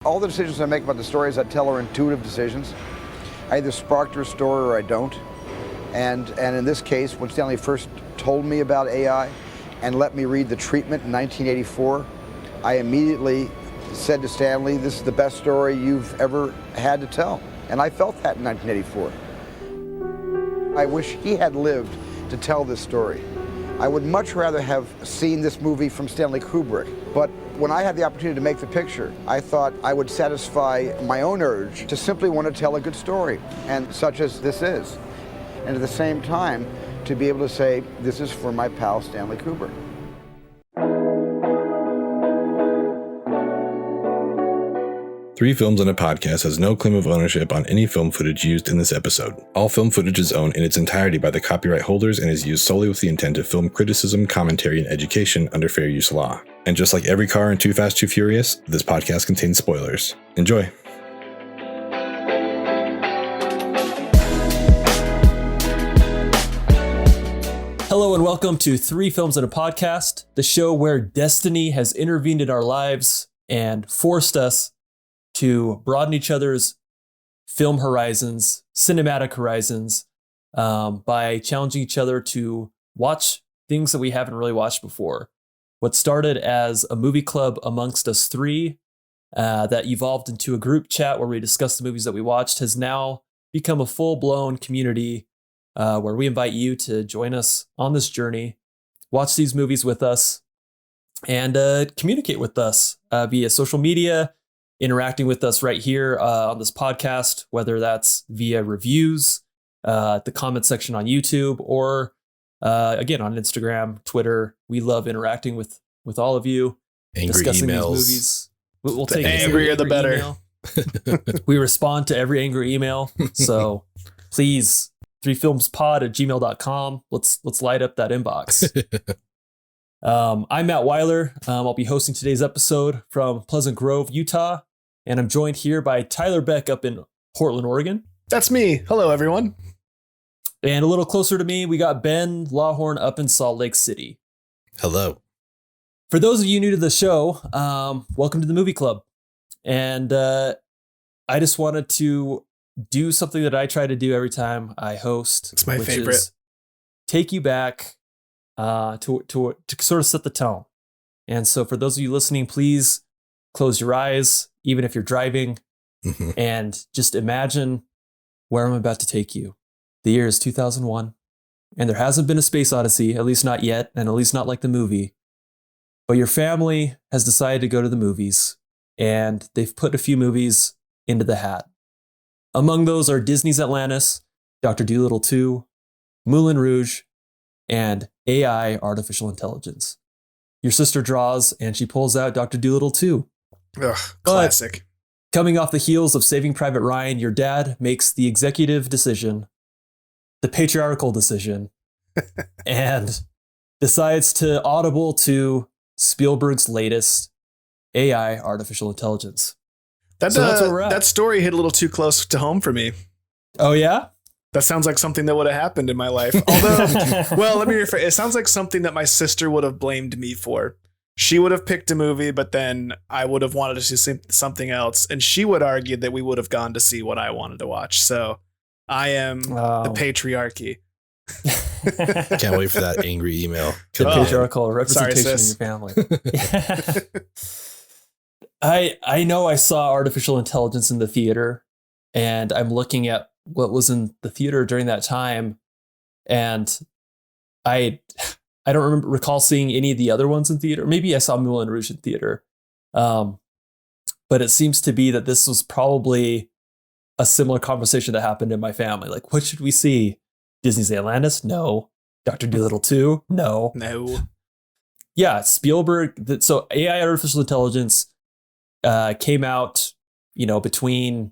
All the decisions I make about the stories I tell are intuitive decisions. I either spark their story or I don't. And in this case, when Stanley first told me about AI and let me read The Treatment in 1984, I immediately said to Stanley, this is the best story you've ever had to tell. And I felt that in 1984. I wish he had lived to tell this story. I would much rather have seen this movie from Stanley Kubrick. But when I had the opportunity to make the picture, I thought I would satisfy my own urge to simply want to tell a good story, and such as this is. And at the same time, to be able to say, this is for my pal Stanley Kubrick. Three Films and a Podcast has no claim of ownership on any film footage used in this episode. All film footage is owned in its entirety by the copyright holders and is used solely with the intent of film criticism, commentary, and education under fair use law. And just like every car in Too Fast, Too Furious, this podcast contains spoilers. Enjoy. Hello and welcome to Three Films and a Podcast, the show where destiny has intervened in our lives and forced us to broaden each other's film horizons, cinematic horizons, by challenging each other to watch things that we haven't really watched before. What started as a movie club amongst us three that evolved into a group chat where we discuss the movies that we watched has now become a full-blown community where we invite you to join us on this journey, watch these movies with us, and communicate with us via social media, interacting with us right here on this podcast, whether that's via reviews, the comment section on YouTube, or again on Instagram, Twitter. We love interacting with all of you, discussing emails. these movies. We'll take the angrier the better. Email. We respond to every angry email, so please, threefilmspod@gmail.com. Let's light up that inbox. I'm Matt Weiler. I'll be hosting today's episode from Pleasant Grove, Utah. And I'm joined here by Tyler Beck up in Portland, Oregon. That's me. Hello, everyone. And a little closer to me, we got Ben Lawhorn up in Salt Lake City. Hello. For those of you new to the show, welcome to the Movie Club. And I just wanted to do something that I try to do every time I host. It's my favorite. Is take you back to sort of set the tone. And so for those of you listening, please close your eyes, even if you're driving, and just imagine where I'm about to take you. The year is 2001, and there hasn't been a space odyssey, at least not yet, and at least not like the movie. But your family has decided to go to the movies, and they've put a few movies into the hat. Among those are Disney's Atlantis, Dr. Dolittle 2, Moulin Rouge, and AI, Artificial Intelligence. Your sister draws, and she pulls out Dr. Dolittle 2. Ugh, classic. Coming off the heels of Saving Private Ryan, your dad makes the executive decision, the patriarchal decision, and decides to audible to Spielberg's latest AI, Artificial Intelligence. That's where we're at. That story hit a little too close to home for me. Oh, yeah? That sounds like something that would have happened in my life. Although, well, let me rephrase. It sounds like something that my sister would have blamed me for. She would have picked a movie, but then I would have wanted to see something else. And she would argue that we would have gone to see what I wanted to watch. So I am the patriarchy. Can't wait for that angry email. The patriarchal representation in your family. I know I saw Artificial Intelligence in the theater, and I'm looking at what was in the theater during that time, and I don't recall seeing any of the other ones in theater. Maybe I saw Moulin Rouge in theater, but it seems to be that this was probably a similar conversation that happened in my family. Like, what should we see? Disney's Atlantis? No. Dr. Dolittle 2? No. Yeah, Spielberg. So AI, Artificial Intelligence, came out, between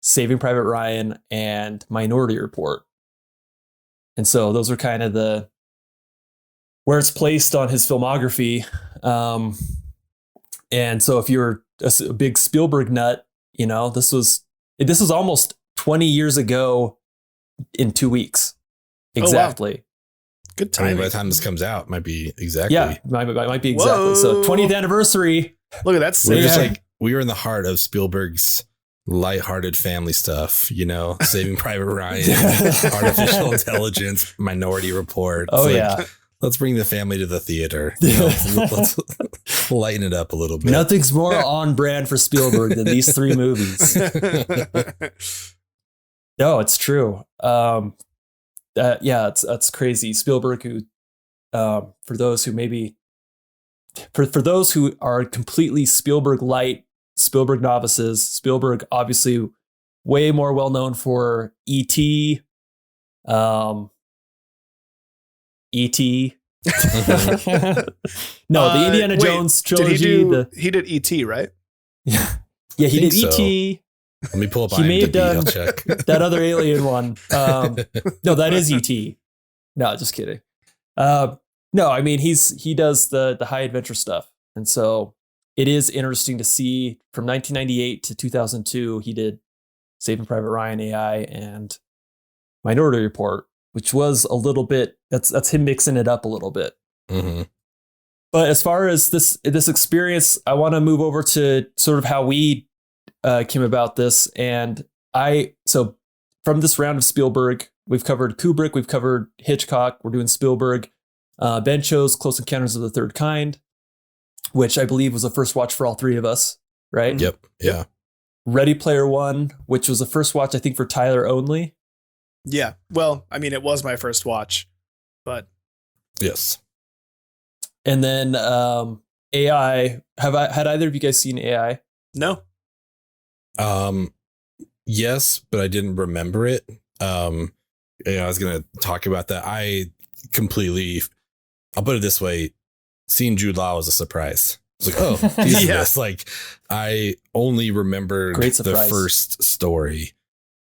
Saving Private Ryan and Minority Report. And so those are kind of where it's placed on his filmography. And so if you're a big Spielberg nut, this was almost 20 years ago in 2 weeks. Exactly. Oh, wow. Good timing. By the time this comes out, might be exactly. Yeah, might be exactly. Whoa. So 20th anniversary. Look at that. We're just like we were in the heart of Spielberg's lighthearted family stuff, you know, Saving Private Ryan, artificial intelligence, Minority Report. Oh, yeah. Let's bring the family to the theater. You know, let's lighten it up a little bit. Nothing's more on brand for Spielberg than these three movies. No, it's true. It's crazy. Spielberg, who, for those who maybe, for those who are completely Spielberg light, Spielberg novices, Spielberg obviously way more well known for E.T. E.T. No, the Indiana Jones trilogy. He did E.T., right? Yeah, he did E.T. Let me pull up He may have done I'll check. that other alien one. No, that is E.T. No, just kidding. No, I mean he does the high adventure stuff, and so it is interesting to see from 1998 to 2002 he did Saving Private Ryan, AI, and Minority Report, which was a little bit that's him mixing it up a little bit. Mm-hmm. But as far as this experience, I want to move over to sort of how we came about this. And so from this round of Spielberg, we've covered Kubrick, we've covered Hitchcock, we're doing Spielberg. Ben chose Close Encounters of the Third Kind, which I believe was the first watch for all three of us, right? Yep. Yeah. Ready Player One, which was the first watch, I think, for Tyler only. Yeah. Well, I mean, it was my first watch, but yes. And then AI. Had either of you guys seen AI? No. Yes, but I didn't remember it. I was going to talk about that. I'll put it this way. Seeing Jude Law was a surprise. It's like, oh, he's Yeah. this. Like, I only remembered the first story,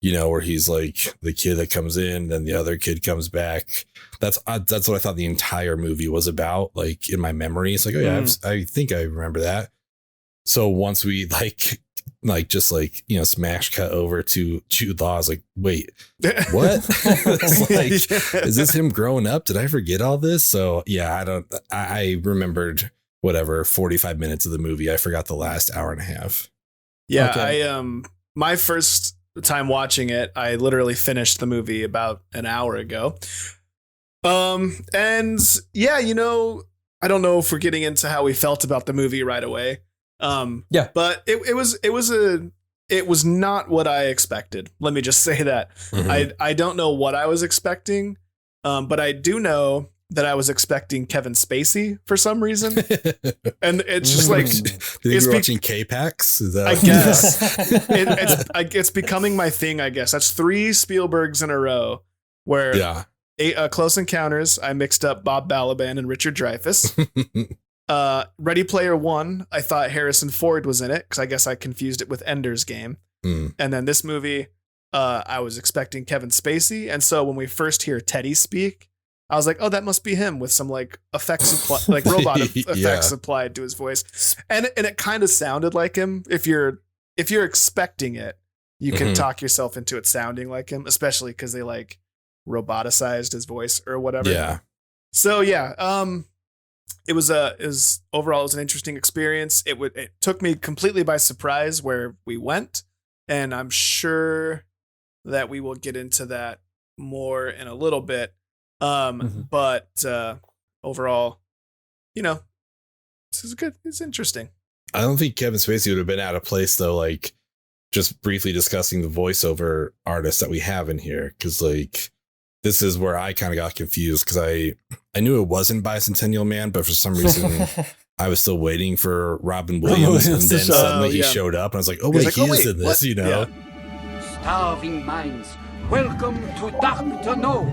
you know, where he's like the kid that comes in, then the other kid comes back. That's what I thought the entire movie was about. Like in my memory, it's like, oh yeah, I think I remember that. So once we just smash cut over to Jude Law, I was like, wait, what? It's like, is this him growing up? Did I forget all this? So yeah, I remembered whatever 45 minutes of the movie. I forgot the last hour and a half. Yeah. Okay. My first time watching it, I literally finished the movie about an hour ago. And yeah, you know, I don't know if we're getting into how we felt about the movie right away. Yeah, but it was not what I expected. Let me just say that. Mm-hmm. I don't know what I was expecting. But I do know that I was expecting Kevin Spacey for some reason. And it's just like, you're watching K-PAX? I guess it's becoming my thing. I guess that's 3 Spielbergs in a row where Close Encounters, I mixed up Bob Balaban and Richard Dreyfuss. Ready Player One, I thought Harrison Ford was in it because I guess I confused it with Ender's Game. And then this movie, I was expecting Kevin Spacey. And so when we first hear Teddy speak, I was like, oh, that must be him with some like effects, like robot effects applied to his voice. And it kind of sounded like him. If you're expecting it, you can talk yourself into it sounding like him, especially because they like roboticized his voice or whatever. Yeah. So yeah, it was overall, it was an interesting experience. It took me completely by surprise where we went, and I'm sure that we will get into that more in a little bit. But overall, you know, this is good. It's interesting. I don't think Kevin Spacey would have been out of place though. Like just briefly discussing the voiceover artists that we have in here, because like this is where I kind of got confused because I knew it wasn't Bicentennial Man, but for some reason I was still waiting for Robin Williams, and then suddenly he showed up, and I was like, oh wait, he is in this, you know. Yeah. Starving minds, welcome to Dr. No,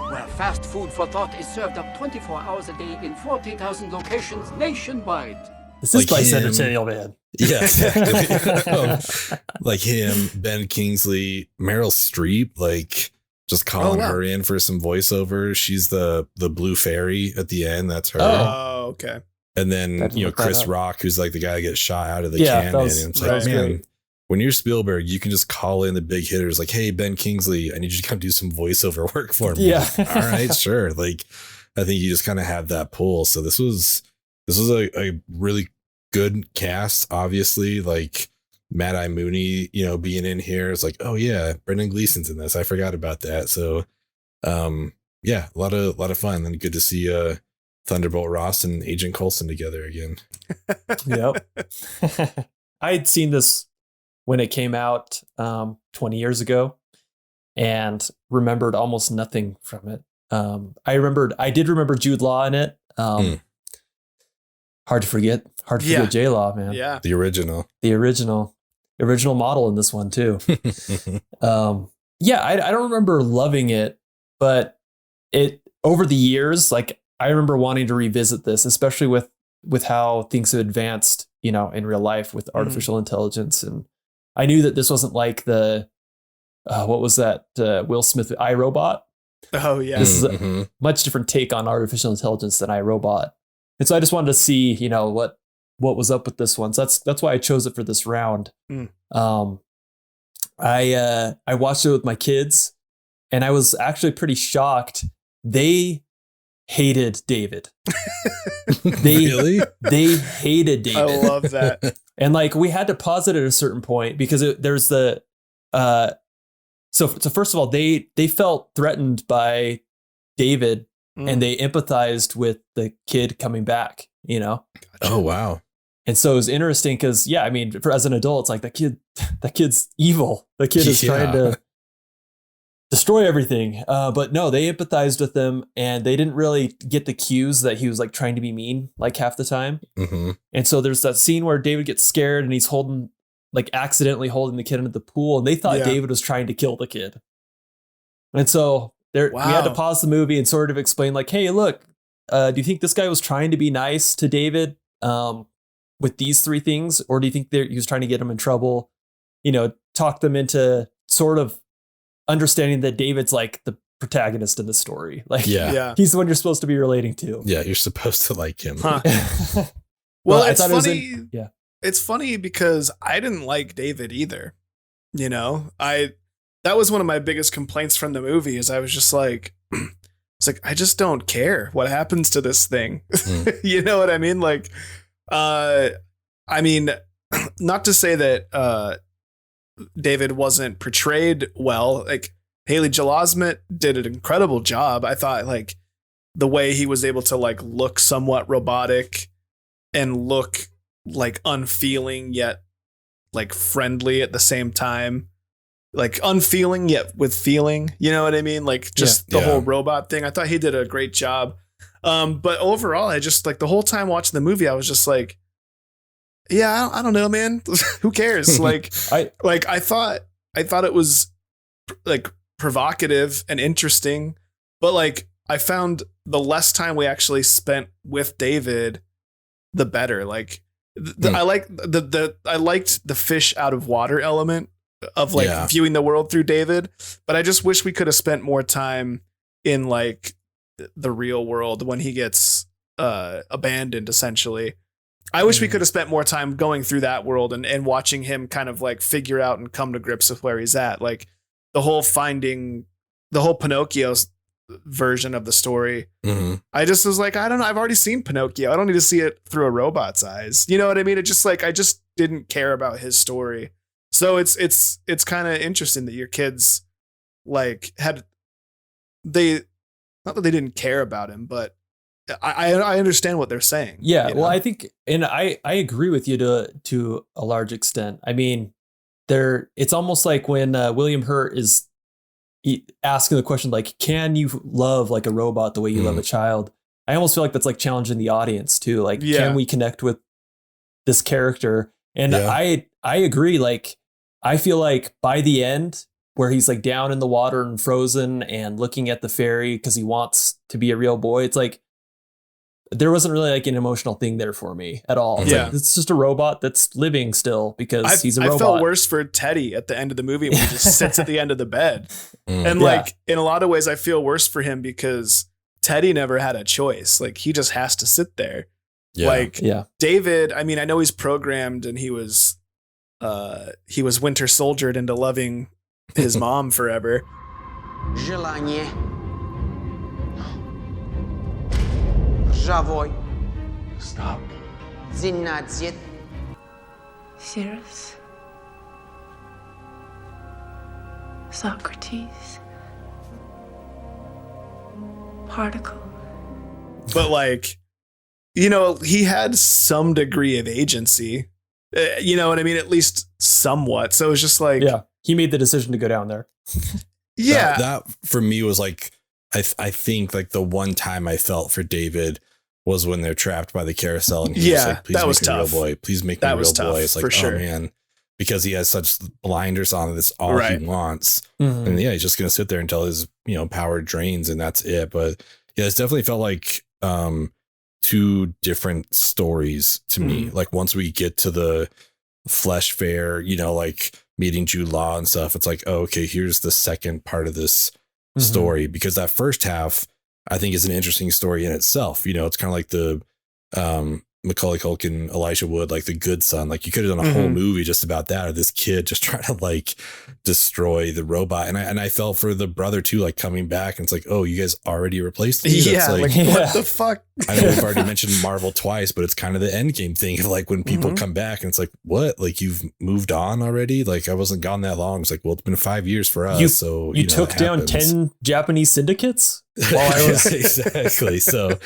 where fast food for thought is served up 24 hours a day in 40,000 locations nationwide. This is Bicentennial Man. Yeah, exactly. Like him, Ben Kingsley, Meryl Streep, like just calling her in for some voiceover. She's the blue fairy at the end. That's her. Oh, okay. And then, you know, Chris Rock, who's like the guy that gets shot out of the cannon. And it's like, man, when you're Spielberg, you can just call in the big hitters like, hey, Ben Kingsley, I need you to come do some voiceover work for me. Yeah. All right, sure. Like, I think you just kind of have that pull. So this was a really good cast, obviously, like Mad Eye Mooney, you know, being in here. It's like, oh yeah, Brendan Gleeson's in this. I forgot about that. So yeah, a lot of fun, and good to see Thunderbolt Ross and Agent Coulson together again. Yep. I had seen this when it came out 20 years ago and remembered almost nothing from it. I did remember Jude Law in it. Hard to forget J Law, man. Yeah. The original model in this one too. Yeah, I don't remember loving it, but it over the years, like I remember wanting to revisit this, especially with how things have advanced, you know, in real life with artificial intelligence. And I knew that this wasn't like the what was that Will Smith iRobot? Oh yeah. This is a much different take on artificial intelligence than iRobot. And so I just wanted to see, you know, what was up with this one. So that's why I chose it for this round. I watched it with my kids, and I was actually pretty shocked. They hated David. Really? They hated David. I love that. And like we had to pause it at a certain point because there's the so first of all, they felt threatened by David and they empathized with the kid coming back, you know? Gotcha. Oh, wow. And so it was interesting because, yeah, I mean, as an adult, it's like that kid's evil. The kid is trying to destroy everything. But no, they empathized with him, and they didn't really get the cues that he was like trying to be mean like half the time. And so there's that scene where David gets scared and he's accidentally holding the kid into the pool, and they thought David was trying to kill the kid. And so we had to pause the movie and sort of explain like, hey, look, do you think this guy was trying to be nice to David with these three things? Or do you think he was trying to get him in trouble? You know, talk them into sort of understanding that David's like the protagonist in the story. Like, he's the one you're supposed to be relating to. Yeah, you're supposed to like him. Huh. Well, it's funny. It's funny because I didn't like David either. You know, that was one of my biggest complaints from the movie is I was just like, it's like, I just don't care what happens to this thing. You know what I mean? Like, I mean, not to say that David wasn't portrayed well. Like Haley Joel Osment did an incredible job. I thought like the way he was able to like look somewhat robotic and look like unfeeling yet like friendly at the same time, like unfeeling yet with feeling, you know what I mean? Like just the whole robot thing. I thought he did a great job. But overall, I just like the whole time watching the movie, I was just like, yeah, I don't know, man. Who cares? Like, I thought it was like provocative and interesting, but like I found the less time we actually spent with David, the better. Like I liked the fish out of water element of like viewing the world through David, but I just wish we could have spent more time in like the real world when he gets abandoned, essentially. I wish we could have spent more time going through that world and watching him kind of like figure out and come to grips with where he's at. Like the whole Pinocchio's version of the story. I just was like, I don't know. I've already seen Pinocchio. I don't need to see it through a robot's eyes. You know what I mean? It just like, I just didn't care about his story. So it's kind of interesting that your kids like not that they didn't care about him, but I understand what they're saying. Yeah. You know? Well, I think, and I agree with you to a large extent. I mean, it's almost like when William Hurt is asking the question, like, can you love like a robot the way you love a child? I almost feel like that's like challenging the audience too. Like, can we connect with this character? And I agree. Like, I feel like by the end where he's like down in the water and frozen and looking at the fairy because he wants to be a real boy, it's like, there wasn't really like an emotional thing there for me at all. It's like, it's just a robot that's living still because he's a robot. I felt worse for Teddy at the end of the movie when he just sits at the end of the bed. And like, in a lot of ways, I feel worse for him because Teddy never had a choice. Like he just has to sit there. David, I mean, I know he's programmed and he was winter soldiered into loving his mom forever. Stop. Zinazit. Cyrus. Socrates. Particle. But like, he had some degree of agency. You know what I mean? At least somewhat. So it was just like, yeah, he made the decision to go down there. Yeah, that for me was like, I think like the one time I felt for David was when they're trapped by the carousel, and he's like, please that was make me a real tough. boy. Please make me That a real was tough, boy. It's like, for sure. oh man, because he has such blinders on. That's all he wants. Mhm. And yeah, he's just gonna sit there until his power drains, and that's it. But yeah, it's definitely felt like two different stories to me. Like once we get to the flesh fair, like meeting Jude Law and stuff, it's like, oh, okay, here's the second part of this story, because that first half I think is an interesting story in itself. It's kind of like the Macaulay Culkin, Elijah Wood, like the good son. Like you could have done a whole movie just about that, or this kid just trying to like destroy the robot. And I felt for the brother too, like coming back, and it's like, oh, you guys already replaced me? Yeah, like what the fuck? I know we've already mentioned Marvel twice, but it's kind of the end game thing of like when people come back and it's like, what? Like you've moved on already? Like I wasn't gone that long. It's like, well, it's been 5 years for us. So you took down 10 Japanese syndicates while I was exactly. So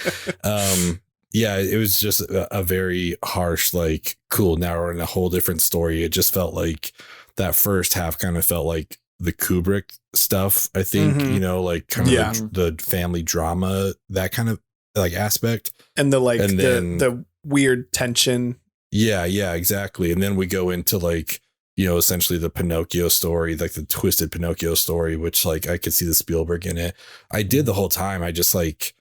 yeah, it was just a very harsh, like, cool, now we're in a whole different story. It just felt like that first half kind of felt like the Kubrick stuff, I think, like kind of the family drama, that kind of like aspect. And the like and then, the weird tension. Yeah, exactly. And then we go into like, essentially the Pinocchio story, like the twisted Pinocchio story, which like I could see the Spielberg in it. I did the whole time. I just like,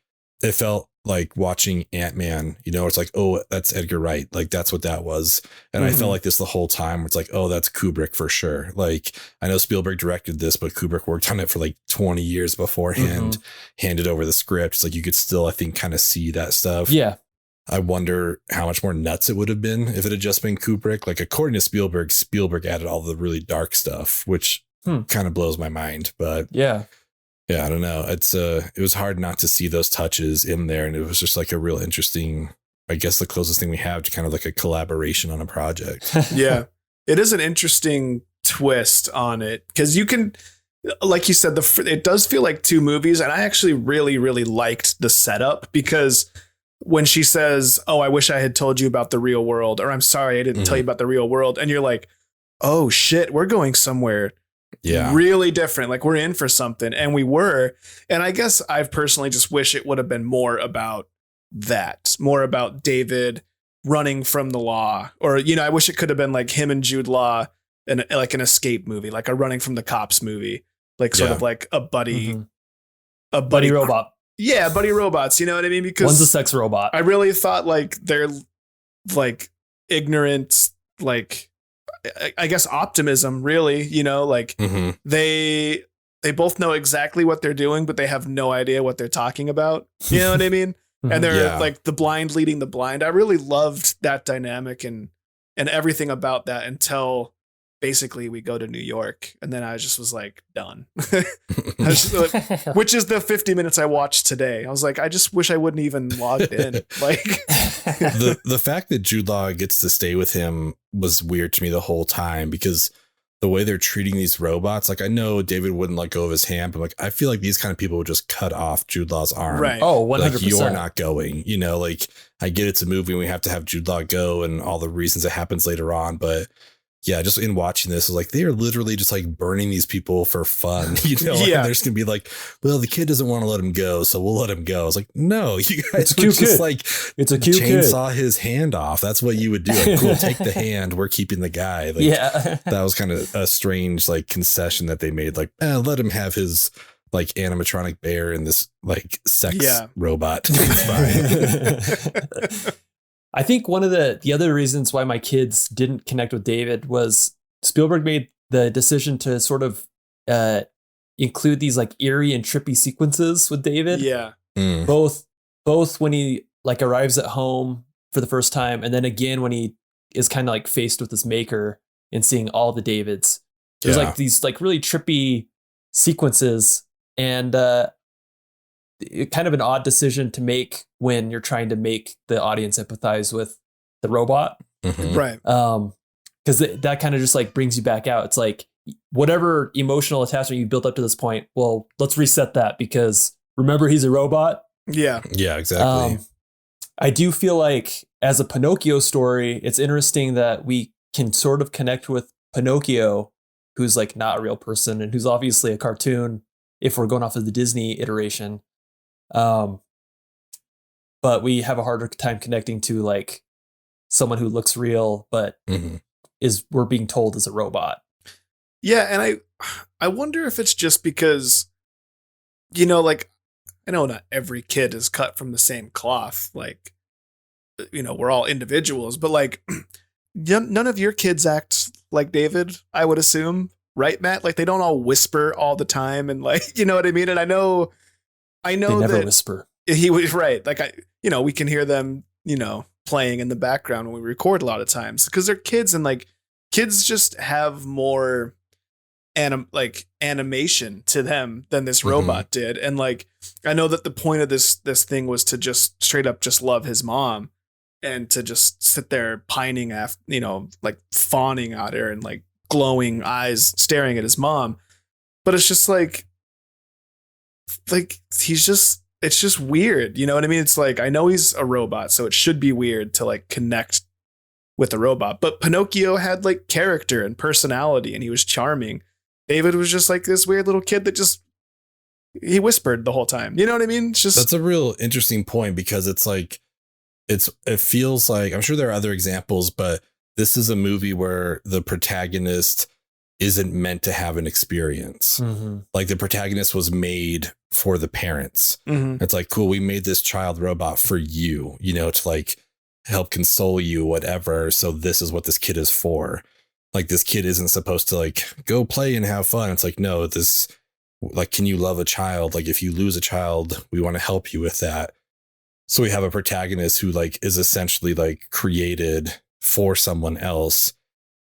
it felt like watching Ant-Man, it's like, oh, that's Edgar Wright. Like that's what that was. And I felt like this the whole time. It's like, oh, that's Kubrick for sure. Like I know Spielberg directed this, but Kubrick worked on it for like 20 years beforehand, handed over the script. It's like you could still, I think, kind of see that stuff. Yeah. I wonder how much more nuts it would have been if it had just been Kubrick. Like according to Spielberg added all the really dark stuff, which kind of blows my mind. But yeah, I don't know. It was hard not to see those touches in there. And it was just like a real interesting, I guess the closest thing we have to kind of like a collaboration on a project. Yeah. It is an interesting twist on it because you can, like you said, it does feel like two movies. And I actually really, really liked the setup because when she says, oh, I wish I had told you about the real world, or I'm sorry, I didn't tell you about the real world. And you're like, oh shit, we're going somewhere really different. Like we're in for something. And we were. And I guess I personally just wish it would have been more about that, more about David running from the law, or, I wish it could have been like him and Jude Law and like an escape movie, like a running from the cops movie, like sort of like a buddy robot. Yeah. Buddy robots. You know what I mean? Because one's a sex robot. I really thought like they're like ignorant, like, I guess optimism, really, like they both know exactly what they're doing, but they have no idea what they're talking about. You know what I mean? And they're like the blind leading the blind. I really loved that dynamic and everything about that until basically we go to New York. And then I just was like, done. Which is the 50 minutes I watched today. I was like, I just wish I wouldn't even logged in. Like the fact that Jude Law gets to stay with him was weird to me the whole time, because the way they're treating these robots, like I know David wouldn't let go of his hand, but like I feel like these kind of people would just cut off Jude Law's arm. Right. Oh, 100%. Like you're not going, like I get it's a movie and we have to have Jude Law go and all the reasons it happens later on, but yeah, just in watching this, like they are literally just like burning these people for fun, like, Yeah. they're just gonna be like, well, the kid doesn't want to let him go, so we'll let him go. It's like, no, you guys would just like, it's a cute chainsaw his hand off. That's what you would do. Like, cool, take the hand. We're keeping the guy. Like, that was kind of a strange like concession that they made. Like, let him have his like animatronic bear and this like sex robot. It's fine. I think one of the other reasons why my kids didn't connect with David was Spielberg made the decision to sort of include these like eerie and trippy sequences with David. Yeah. Both when he like arrives at home for the first time, and then again when he is kind of like faced with his maker and seeing all the Davids. There's like these like really trippy sequences, and kind of an odd decision to make when you're trying to make the audience empathize with the robot. Mhm. Right. Because that kind of just like brings you back out. It's like whatever emotional attachment you built up to this point, well, let's reset that because remember he's a robot. Yeah. Yeah, exactly. I do feel like as a Pinocchio story, it's interesting that we can sort of connect with Pinocchio, who's like not a real person and who's obviously a cartoon if we're going off of the Disney iteration. But we have a harder time connecting to like someone who looks real, but Mhm. we're being told is a robot. Yeah, and I wonder if it's just because, you know, like, I know not every kid is cut from the same cloth. Like, you know, we're all individuals, but like, none of your kids act like David, I would assume, right, Matt? Like, they don't all whisper all the time, and like, you know what I mean? And I know They never that whisper. he was right. Like, we can hear them, playing in the background when we record a lot of times because they're kids, and like, kids just have more animation to them than this robot did. And like, I know that the point of this thing was to just straight up just love his mom and to just sit there pining after, like fawning at her and like glowing eyes staring at his mom. But it's just like it's just weird. You know what I mean? It's like, I know he's a robot, so it should be weird to like connect with the robot, but Pinocchio had like character and personality and he was charming. David was just like this weird little kid that he whispered the whole time. You know what I mean? It's just, That's a real interesting point because it's like, it feels like, I'm sure there are other examples, but this is a movie where the protagonist isn't meant to have an experience. Mm-hmm. Like the protagonist was made for the parents. Mhm. It's like, cool, we made this child robot for you, to like help console you, whatever. So this is what this kid is for. Like this kid isn't supposed to like go play and have fun. It's like, no, this, like, can you love a child? Like if you lose a child, we want to help you with that. So we have a protagonist who like is essentially like created for someone else,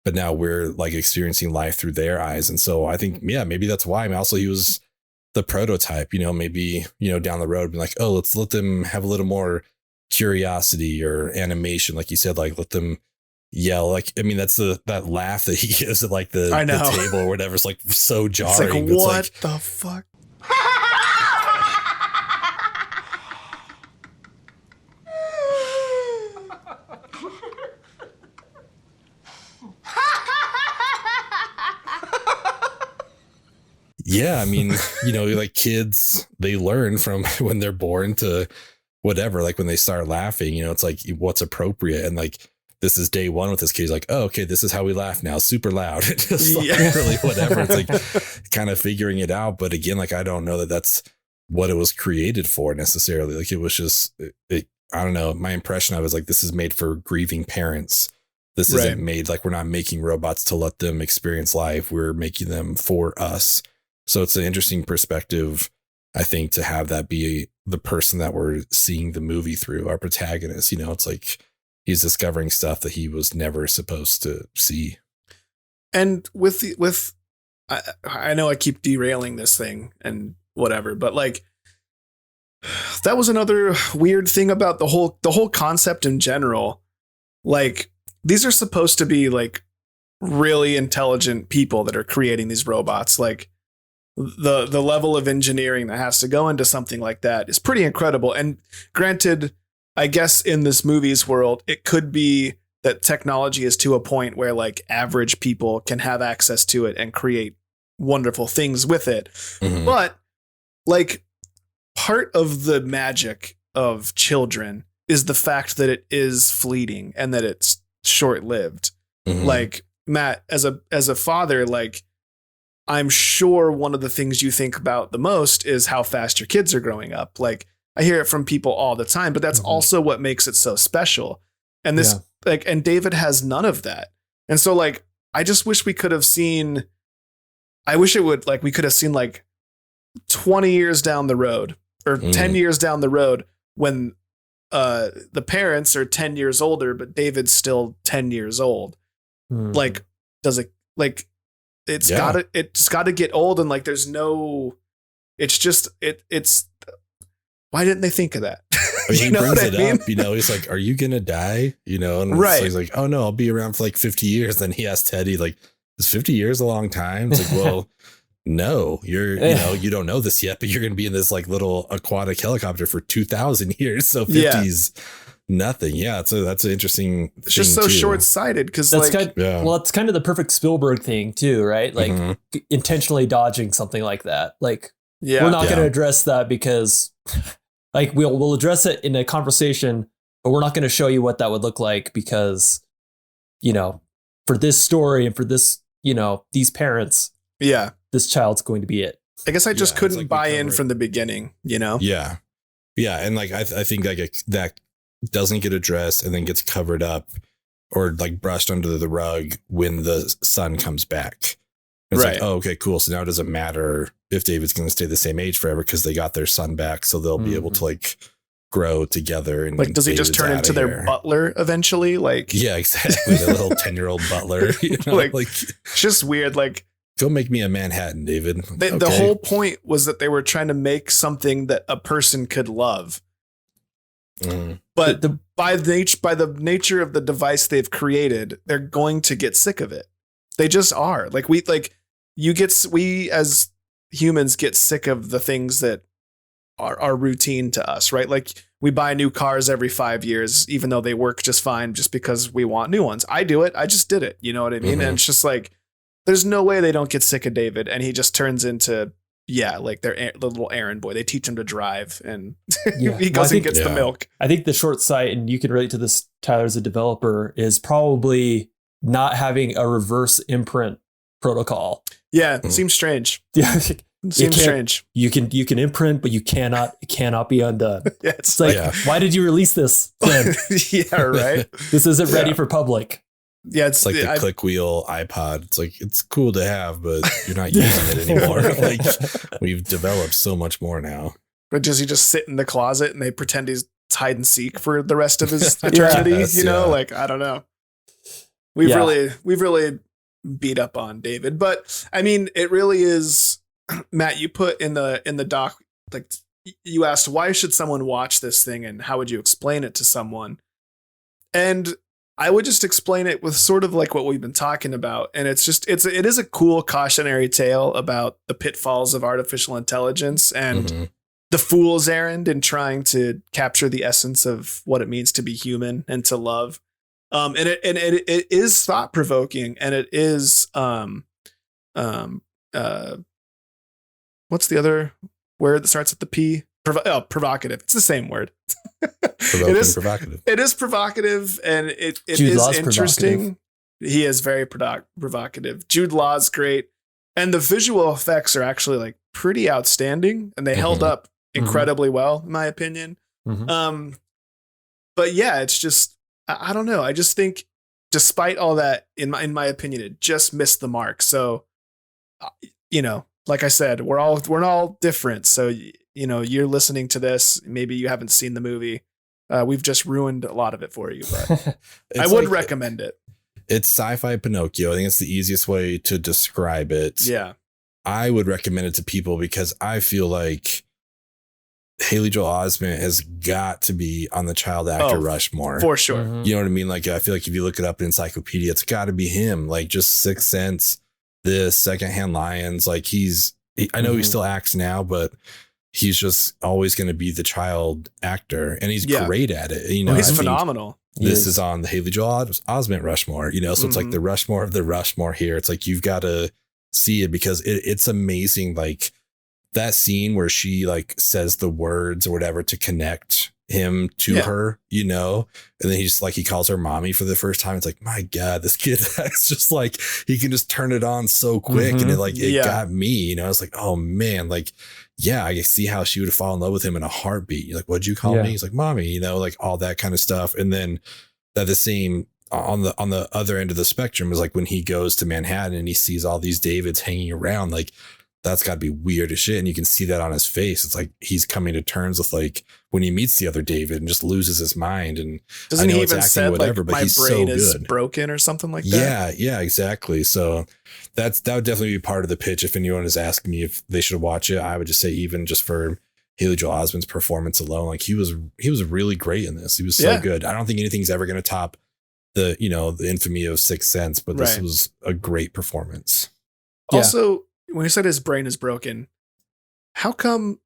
but now we're like experiencing life through their eyes. And so I think, yeah, maybe that's why. I mean, also he was the prototype, maybe, down the road, be like, oh, let's let them have a little more curiosity or animation. Like you said, like let them yell. Like, I mean, that's that laugh that he gives at like the table or whatever. It's like so jarring. it's like, what the fuck? Yeah, I mean, like kids, they learn from when they're born to whatever, like when they start laughing, it's like what's appropriate. And like, this is day one with this kid. He's like, oh, okay, this is how we laugh now. Super loud. Just like really whatever. It's like kind of figuring it out. But again, like, I don't know that that's what it was created for necessarily. Like it was just, I don't know. My impression of it is like, this is made for grieving parents. This isn't made, like, we're not making robots to let them experience life. We're making them for us. So it's an interesting perspective, I think, to have that be the person that we're seeing the movie through, our protagonist. It's like he's discovering stuff that he was never supposed to see. And I know I keep derailing this thing and whatever, but like that was another weird thing about the whole concept in general. Like these are supposed to be like really intelligent people that are creating these robots. Like the level of engineering that has to go into something like that is pretty incredible. And granted, I guess in this movie's world, it could be that technology is to a point where like average people can have access to it and create wonderful things with it. Mm-hmm. But like part of the magic of children is the fact that it is fleeting and that it's short-lived. Mm-hmm. Like Matt, as a father, like I'm sure one of the things you think about the most is how fast your kids are growing up. Like I hear it from people all the time, but that's also what makes it so special. And this and David has none of that. And so like, I just wish we could have seen, we could have seen like 20 years down the road or 10 years down the road when the parents are 10 years older, but David's still 10 years old. Like, does it like, it's gotta get old. And like, there's no, it's just, it's, why didn't they think of that? I mean, he You know brings what it I mean? up, he's like, are you going to die? And Right. so he's like, oh no, I'll be around for like 50 years. Then he asks Teddy, like, is 50 years a long time? It's like, well, no, you don't know this yet, but you're going to be in this like little aquatic helicopter for 2000 years. So 50's nothing. Yeah. So that's an interesting It's just so short-sighted because That's like, well, it's kind of the perfect Spielberg thing too, right? Like intentionally dodging something like that. Like we're not going to address that because like we'll address it in a conversation, but we're not going to show you what that would look like because, for this story and for this, these parents, this child's going to be it. I guess I just couldn't buy in from the beginning, Yeah. Yeah. And like, I think like that doesn't get addressed and then gets covered up or like brushed under the rug when the son comes back. It's like, oh, okay, cool. So now it doesn't matter if David's going to stay the same age forever because they got their son back. So they'll be able to like grow together. And like, does he just turn into their butler eventually? Like, yeah, exactly. The little 10-year-old butler, like it's just weird. Like, go make me a Manhattan, David. The whole point was that they were trying to make something that a person could love. But by the nature of the device they've created, they're going to get sick of it. They just are. Like we as humans get sick of the things that are routine to us, right? Like we buy new cars every 5 years, even though they work just fine, just because we want new ones. I do it. I just did it. You know what I mean? And it's just like, there's no way they don't get sick of David, and he just turns into like the little errand boy. They teach him to drive, and he goes and gets the milk. I think the short sight, and you can relate to this, Tyler, as a developer, is probably not having a reverse imprint protocol. Yeah, it seems strange. Yeah, it seems strange. You can imprint, but it cannot be undone. Yeah, it's like, why did you release this then? Yeah, right. This isn't ready for public. Yeah, it's like the click wheel iPod. It's like, it's cool to have, but you're not using it anymore. Like we've developed so much more now. But does he just sit in the closet and they pretend he's hide and seek for the rest of his eternity? Like, I don't know. We've really beat up on David, but I mean, it really is. Matt, you put in the doc, like you asked, why should someone watch this thing and how would you explain it to someone? And I would just explain it with sort of like what we've been talking about. And it is a cool cautionary tale about the pitfalls of artificial intelligence and the fool's errand in trying to capture the essence of what it means to be human and to love. And it is thought provoking, and it is, what's the other word that starts with the P? Provocative. It's the same word. Provocative. It is provocative, and it is interesting. He is very provocative. Jude Law's great, and the visual effects are actually like pretty outstanding, and they held up incredibly well, in my opinion. But yeah, it's just, I don't know. I just think, despite all that, in my opinion, it just missed the mark. So, like I said, we're all different. So, you're listening to this, maybe you haven't seen the movie. We've just ruined a lot of it for you, but I would recommend it. It's sci-fi Pinocchio. I think it's the easiest way to describe it. Yeah. I would recommend it to people because I feel like Haley Joel Osment has got to be on the child actor Rushmore. For sure. You know what I mean? Like, I feel like if you look it up in encyclopedia, it's got to be him. Like, just Sixth Sense, this Secondhand Lions. Like, I know he still acts now, but he's just always going to be the child actor, and he's great at it. He's phenomenal. This is on the Haley Joel Osment Rushmore, so it's like the Rushmore of the Rushmore here. It's like, you've got to see it because it's amazing. Like that scene where she like says the words or whatever to connect him to her, and then he calls her mommy for the first time. It's like, my God, this kid is just like, he can just turn it on so quick. And it got me, I was like, oh man, like, yeah, I see how she would fall in love with him in a heartbeat. You're like, what'd you call me? He's like, mommy, like all that kind of stuff. And then that the same on the other end of the spectrum is like when he goes to Manhattan and he sees all these Davids hanging around, like that's got to be weird as shit. And you can see that on his face. It's like he's coming to terms with like when he meets the other David and just loses his mind. And doesn't he even say whatever, like, my brain is broken or something like that? Yeah, exactly. So that would definitely be part of the pitch. If anyone is asking me if they should watch it, I would just say, even just for Haley Joel Osment's performance alone, like he was really great in this. He was so good. I don't think anything's ever going to top the infamy of Sixth Sense, but this was a great performance. Also, when he said his brain is broken, how come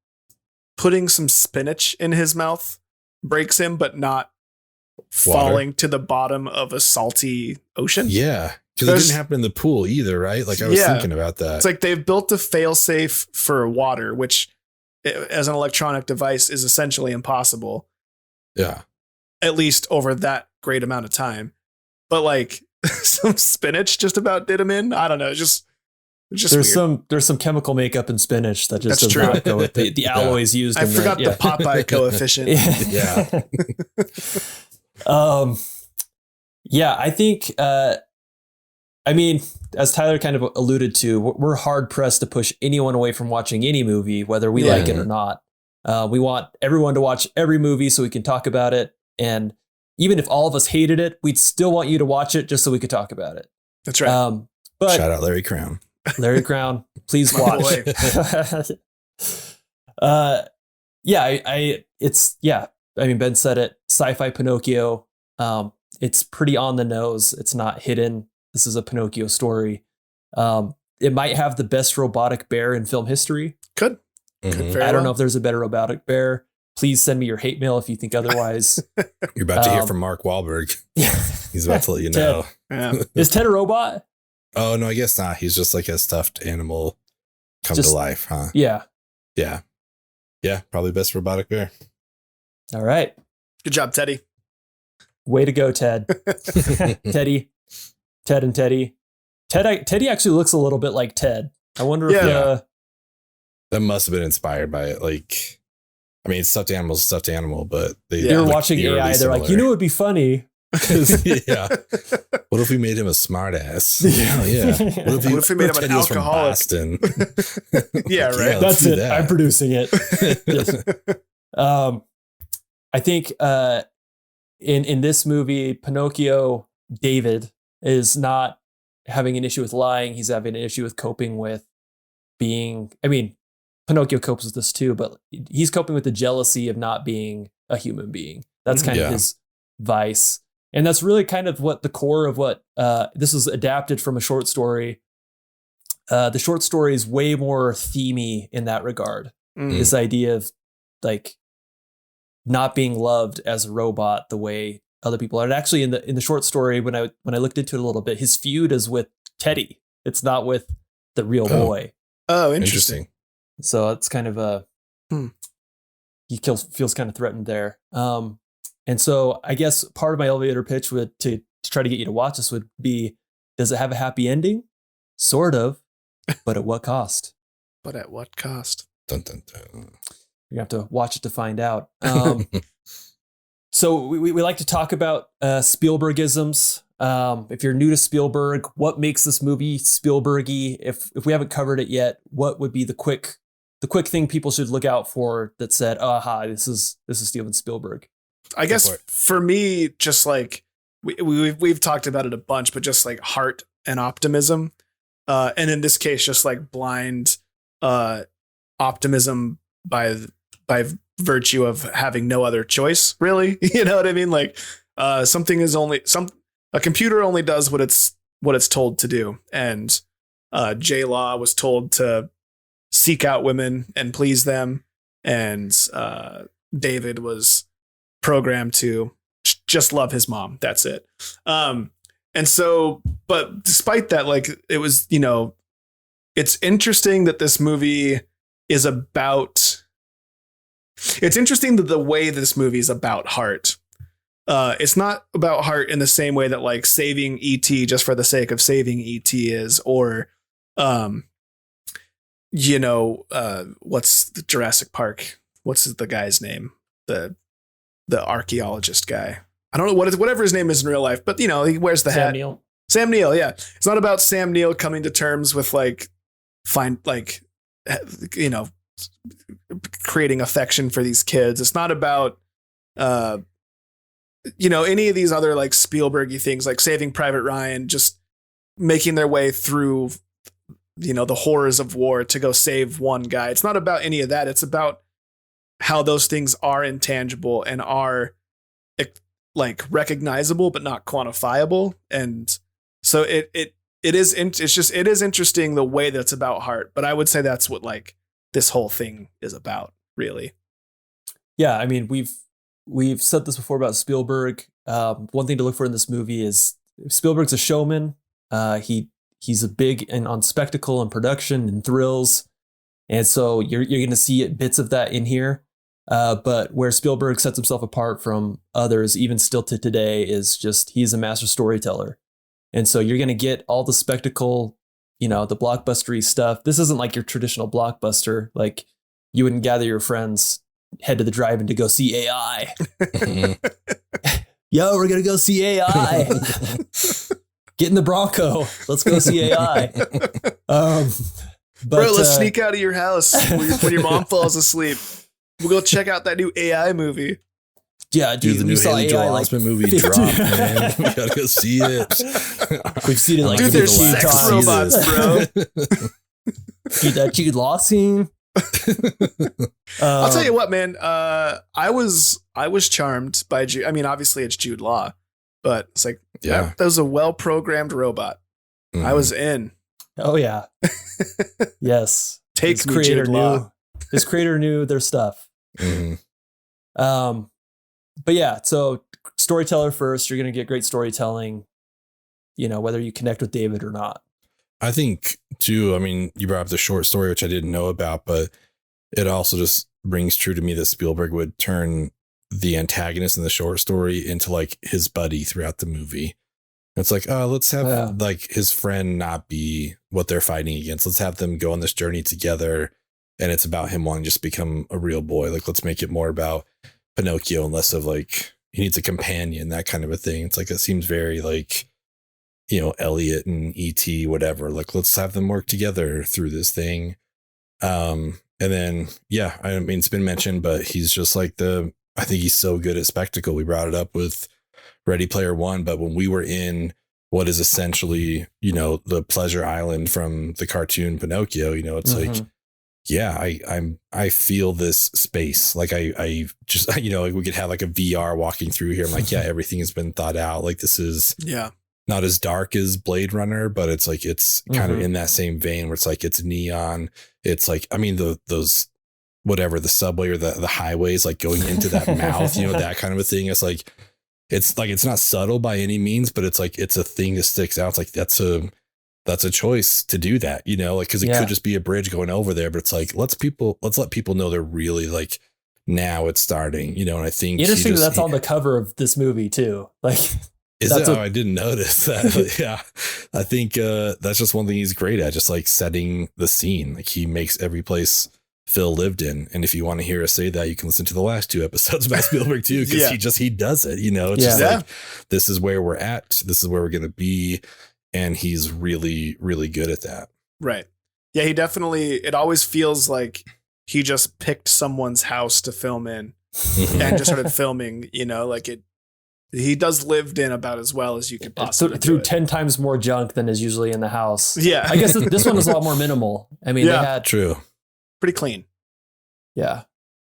putting some spinach in his mouth breaks him, but not falling to the bottom of a salty ocean? Yeah. Because it didn't happen in the pool either, right? Like I was thinking about that. It's like they've built a failsafe for water, which as an electronic device is essentially impossible. Yeah. At least over that great amount of time. But like some spinach just about did him in. I don't know. It's just there's some chemical makeup in spinach that just does not go with the alloys used. I forgot the Popeye coefficient. I think, I mean, as Tyler kind of alluded to, we're hard pressed to push anyone away from watching any movie, whether we like it or not. We want everyone to watch every movie so we can talk about it. And even if all of us hated it, we'd still want you to watch it just so we could talk about it. That's right. But shout out Larry Crown. Larry Crown, please watch. I mean, Ben said it. Sci-fi Pinocchio. It's pretty on the nose. It's not hidden. This is a Pinocchio story. It might have the best robotic bear in film history. Could. I don't know if there's a better robotic bear. Please send me your hate mail if you think otherwise. You're about to hear from Mark Wahlberg. He's about to let you know. Is Ted a robot? Oh, no, I guess not. He's just like a stuffed animal come to life, huh? Yeah. Yeah. Yeah, probably best robotic bear. All right. Good job, Teddy. Way to go, Ted. Teddy. Ted and Teddy. Teddy actually looks a little bit like Ted. I wonder if... that must have been inspired by it. Like, I mean, stuffed animal, but they were watching AI. They're like, it would be funny. Yeah. What if we made him a smart ass? Yeah. What if we made him an alcoholic? From Boston? Yeah, right. That's it. I'm producing it. I think in this movie, Pinocchio, David, is not having an issue with lying. He's having an issue with coping with being, I mean, Pinocchio copes with this too, but he's coping with the jealousy of not being a human being. That's kind of his vice. And that's really kind of what the core of what this was adapted from a short story. The short story is way more themey in that regard. This idea of like not being loved as a robot the way other people are. And actually in the short story, when I looked into it a little bit, his feud is with Teddy. It's not with the real boy. Oh, interesting. So it's kind of he feels kind of threatened there. And so I guess part of my elevator pitch would to try to get you to watch this would be, does it have a happy ending? Sort of, but at what cost? But at what cost? Dun, dun, dun. You have to watch it to find out. So we like to talk about Spielbergisms. If you're new to Spielberg, what makes this movie Spielbergy? If we haven't covered it yet, what would be the quick thing people should look out for that said, aha, this is Steven Spielberg? I guess for me, just like we've talked about it a bunch, but just like heart and optimism. And in this case, just like blind optimism by virtue of having no other choice, really. You know what I mean? Like a computer only does what it's told to do. And J Law was told to seek out women and please them. And David was programmed to just love his mom. That's it. And so, but despite that, like it was, it's interesting that this movie is about, it's interesting that the way this movie is about heart. It's not about heart in the same way that like saving E.T. just for the sake of saving E.T. is, or, what's the Jurassic Park? What's the guy's name? The archaeologist guy. I don't know whatever his name is in real life, but he wears the hat. Sam Neill. Yeah. It's not about Sam Neill coming to terms with creating affection for these kids. It's not about, any of these other like Spielbergy things, like Saving Private Ryan, just making their way through, the horrors of war to go save one guy. It's not about any of that. It's about how those things are intangible and are like recognizable but not quantifiable. And so it is interesting the way that it's about heart, but I would say that's what like this whole thing is about, really. Yeah, I mean, we've said this before about Spielberg. One thing to look for in this movie is Spielberg's a showman. He's a big on spectacle and production and thrills, and so you're going to see bits of that in here. But where Spielberg sets himself apart from others, even still to today, is just he's a master storyteller. And so you're going to get all the spectacle, the blockbustery stuff. This isn't like your traditional blockbuster. Like you wouldn't gather your friends, head to the drive-in to go see AI. Yo, we're going to go see AI. Get in the Bronco. Let's go see AI. Bro, let's sneak out of your house when your mom falls asleep. We'll go check out that new AI movie. Yeah, dude, the new Haley Joel Osment movie dropped, man. We gotta go see it. We've seen it like dude, there's sex robots, bro. Dude, that Jude Law scene. I'll tell you what, man. I was charmed by Jude. I mean, obviously it's Jude Law, but it's like that was a well-programmed robot. I was in. Oh yeah. Yes. Take me, Jude Law. His creator knew their stuff. Mm-hmm. But yeah, so storyteller first, you're going to get great storytelling, whether you connect with David or not. I think too, I mean, you brought up the short story, which I didn't know about, but it also just rings true to me that Spielberg would turn the antagonist in the short story into like his buddy throughout the movie. It's like, oh, let's have like his friend not be what they're fighting against. Let's have them go on this journey together. And it's about him wanting to just become a real boy. Like, let's make it more about Pinocchio and less of like, he needs a companion, that kind of a thing. It's like, it seems very like, Elliot and E.T., whatever. Like, let's have them work together through this thing. And then, yeah, I mean, it's been mentioned, but he's just like I think he's so good at spectacle. We brought it up with Ready Player One, but when we were in what is essentially, the pleasure island from the cartoon Pinocchio, it's like, yeah, I feel this space. Like I just, like we could have like a VR walking through here. I'm like, yeah, everything has been thought out. Like this is not as dark as Blade Runner, but it's like, it's kind of in that same vein where it's like, it's neon. It's like, I mean, those, whatever, the subway or the highways, like going into that mouth, that kind of a thing. It's like, it's not subtle by any means, but it's like, it's a thing that sticks out. It's like, that's a choice to do that, like, cause it could just be a bridge going over there, but it's like, let's let people know they're really like, now it's starting, and I think interesting that's on the cover of this movie too. Like, I didn't notice that. Yeah. I think, that's just one thing he's great at, just like setting the scene. Like he makes every place Phil lived in. And if you want to hear us say that, you can listen to the last 2 episodes about Spielberg too, because he does it, it's just like, this is where we're at. This is where we're going to be. And he's really, really good at that. Right. Yeah, he definitely, it always feels like he just picked someone's house to film in and just started filming, like he does lived in about as well as you could possibly through 10 times more junk than is usually in the house. Yeah. I guess this one was a lot more minimal. I mean, they had true. Pretty clean. Yeah.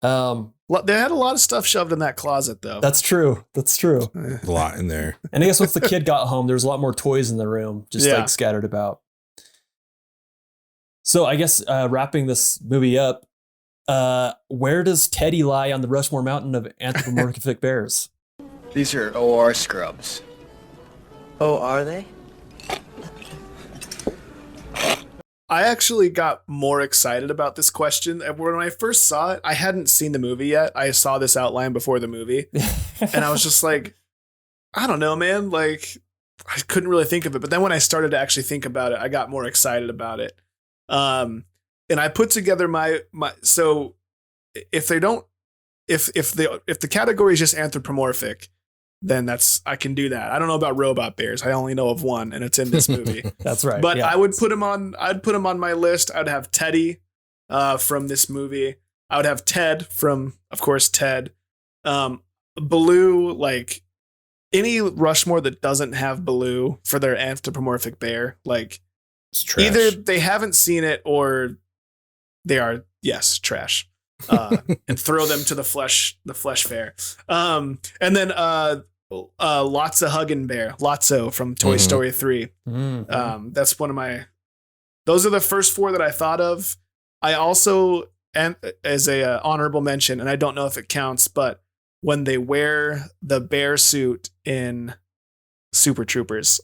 They had a lot of stuff shoved in that closet, though. That's true. A lot in there. And I guess once the kid got home, there's a lot more toys in the room, just like scattered about. So I guess wrapping this movie up, where does Teddy lie on the Rushmore mountain of anthropomorphic bears? These are OR scrubs. Oh, are they? I actually got more excited about this question. When I first saw it, I hadn't seen the movie yet. I saw this outline before the movie. And I was just like, I don't know, man. Like, I couldn't really think of it. But then when I started to actually think about it, I got more excited about it. And I put together my so if the category is just anthropomorphic, then I can do that. I don't know about robot bears. I only know of one, and it's in this movie. That's right. But I would put him on. I'd put him on my list. I'd have Teddy from this movie. I would have Ted from, of course, Ted. Baloo, like any Rushmore that doesn't have Baloo for their anthropomorphic bear, like it's trash. Either they haven't seen it or they are trash. and throw them to the flesh fair. And then Lotso Huggin' Bear, Lotso from Toy Story 3. That's one of my. Those are the first four that I thought of. I also, and as a honorable mention, and I don't know if it counts, but when they wear the bear suit in Super Troopers,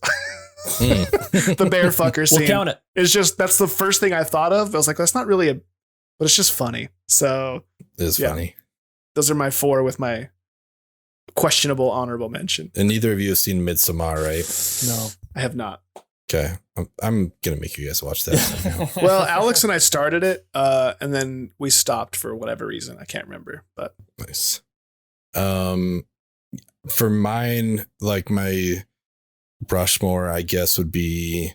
the bear fucker scene. We'll count it. It's just, that's the first thing I thought of. I was like, that's not really but it's just funny. So It is funny. Those are my four with my questionable honorable mention. And neither of you have seen Midsommar, right? No, I have not. Okay. I'm going to make you guys watch that somehow. Well, Alex and I started it, and then we stopped for whatever reason. I can't remember, but Nice. For mine, like my Rushmore, I guess would be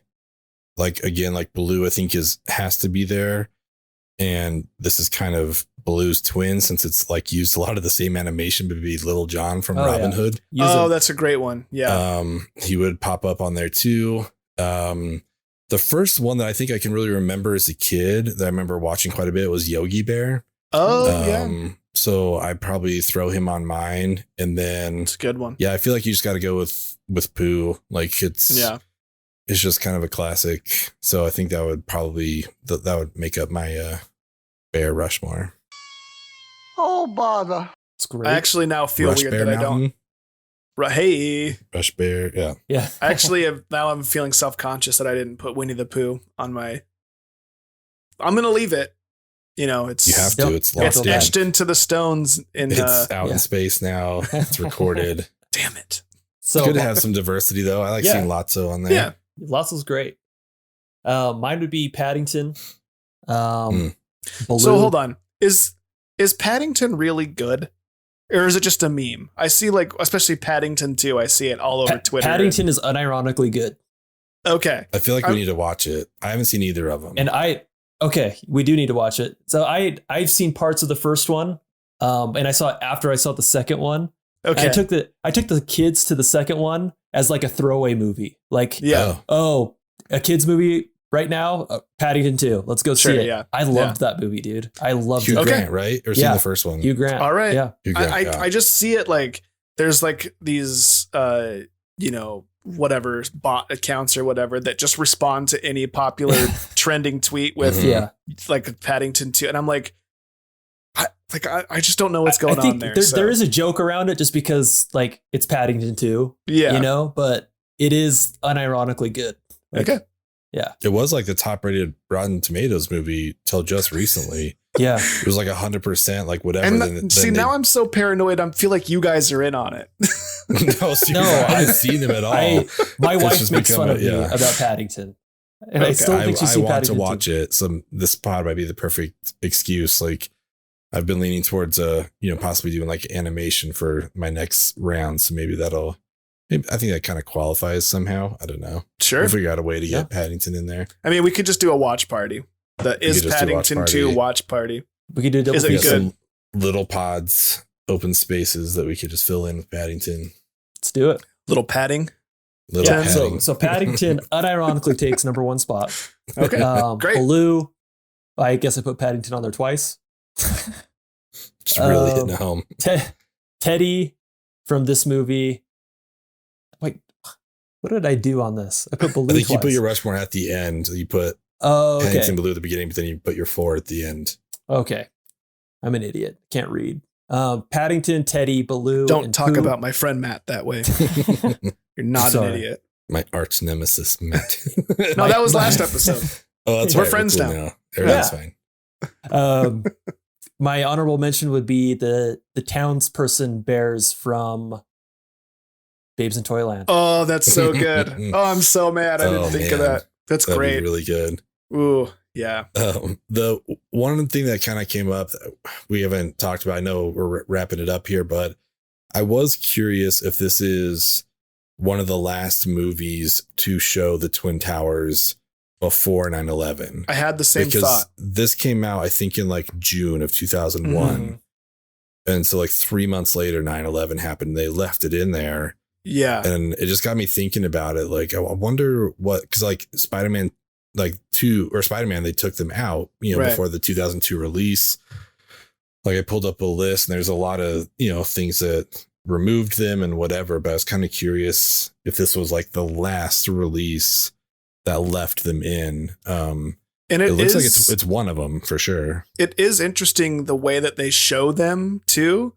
like, again, like Baloo, I think has to be there. And this is kind of Baloo's twin, since it's like used a lot of the same animation, but it'd be Little John from Robin Hood. That's a great one. Yeah. He would pop up on there too. The first one that I think I can really remember as a kid that I remember watching quite a bit was Yogi Bear. Yeah. So I'd probably throw him on mine, and then It's a good one. yeah, I feel like you just got to go with Pooh. Like it's just kind of a classic. So I think that would probably that would make up my Bear Rushmore. Oh, bother. It's great. I actually now feel Rush weird Bear that Mountain, Hey, Rush Bear, yeah. yeah. actually, now I'm feeling self-conscious that I didn't put Winnie the Pooh on my. I'm gonna leave it. You know, it's You have to. It's Don't locked feel in. bad. etched into the stones. It's out in space now. It's recorded. Damn it. So It's good to have some diversity, though. I like seeing Lotso on there. Yeah. Lotso's great. Mine would be Paddington. Baloo. So hold on. Is Paddington really good? Or is it just a meme? I see, like, especially Paddington 2, I see it all over Twitter. Paddington is unironically good. Okay. I feel like we need to watch it. I haven't seen either of them. And we do need to watch it. So I've seen parts of the first one. And I saw it after I saw the second one. Okay. And I took the kids to the second one as like a throwaway movie. Like, Yeah. a kids movie right now, Paddington 2. Let's go see it. Yeah. I loved that movie, dude. I loved Hugh it. Grant, right? Or seen Yeah. the first one? Hugh Grant. All right. Yeah. Hugh Grant, I just see it like there's like these whatever bot accounts or whatever that just respond to any popular trending tweet with Yeah. like Paddington 2, and I'm like I just don't know what's going I think on there. There is a joke around it just because like it's Paddington 2. Yeah. You know, but it is unironically good. Like, Okay. Yeah. It was like the top rated Rotten Tomatoes movie till just recently. Yeah. It was like 100%, like whatever. And then now I'm so paranoid. I feel like you guys are in on it. No, seriously, No, I haven't seen him at all. My wife just makes become fun of me yeah. about Paddington. And I Okay. still think she's I seen want to Paddington watch 2. it. This pod might be the perfect excuse. Like I've been leaning towards possibly doing like animation for my next round. So maybe I think that kind of qualifies somehow. I don't know. Sure. We'll figure out a way to get Paddington in there. I mean, we could just do a watch party. The We Is could just do a watch Paddington 2 party. watch party. We could do a double Is it We got feature. good? some little pods, open spaces that we could just fill in with Paddington. Let's do it. Little padding. Little Yeah. padding. So Paddington unironically takes number 1 spot. Okay. Great. Baloo. I guess I put Paddington on there twice. Just really hitting home. Teddy from this movie. Wait, what did I do on this? I put Baloo I think twice. you put your Rushmore at the end. You put okay. Paddington Blue at the beginning, but then you put your 4 at the end. Okay. I'm an idiot. Can't read. Paddington, Teddy, Baloo. Don't and talk Pooh. about my friend Matt that way. You're not Sorry. an idiot. My arch nemesis, Matt. No, that was last episode. Oh, that's We're right. friends cool now. Everything's fine. My honorable mention would be the townsperson bears from Babes in Toyland. Oh, that's so good. Oh, I'm so mad. I didn't Oh, think of man. that. That's That'd great. be really good. Ooh, yeah. The one thing that kind of came up that we haven't talked about, I know we're wrapping it up here, but I was curious if this is one of the last movies to show the Twin Towers before 9/11. I had the same because thought. this came out, I think, in like June of 2001. Mhm. And so like 3 months later, 9/11 happened. They left it in there. Yeah. And it just got me thinking about it. Like, I wonder what, because like Spider-Man, like 2 or Spider-Man, they took them out, Right. before the 2002 release. like I pulled up a list and there's a lot of, things that removed them and whatever, but I was kind of curious if this was like the last release that left them in. And it looks like it's one of them for sure. It is interesting the way that they show them too,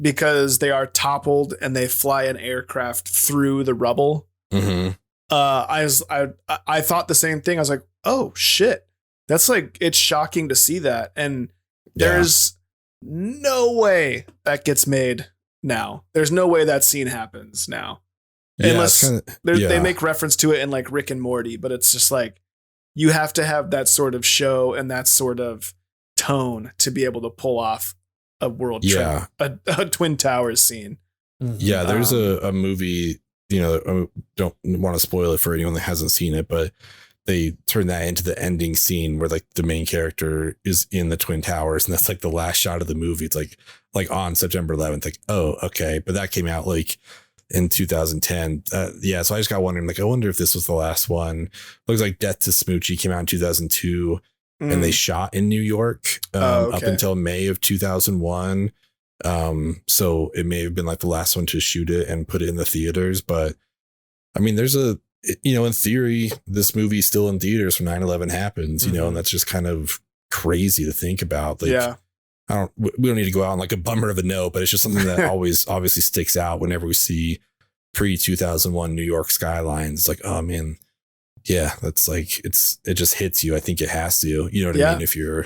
because they are toppled and they fly an aircraft through the rubble. Mm-hmm. I thought the same thing. I was like, oh shit, that's like, it's shocking to see that. And there's no way that gets made now. There's no way that scene happens now. Unless they make reference to it in like Rick and Morty, but it's just like, you have to have that sort of show and that sort of tone to be able to pull off a world trip, a Twin Towers scene. Yeah, there's a movie, I don't want to spoil it for anyone that hasn't seen it, but they turn that into the ending scene where like the main character is in the Twin Towers, and that's like the last shot of the movie. It's like on September 11th, like, oh, okay. But that came out like in 2010. So I just got wondering, like, I wonder if this was the last one. Looks like Death to Smoochie came out in 2002 and they shot in New York up until May of 2001. So it may have been like the last one to shoot it and put it in the theaters. But I mean, there's in theory, this movie's still in theaters when 9/11 happens, and that's just kind of crazy to think about. Like, we don't need to go out on like a bummer of a note, but it's just something that always obviously sticks out whenever we see pre-2001 New York skylines. It's like, oh man, yeah, that's like, it just hits you. I think it has to, you know what I mean?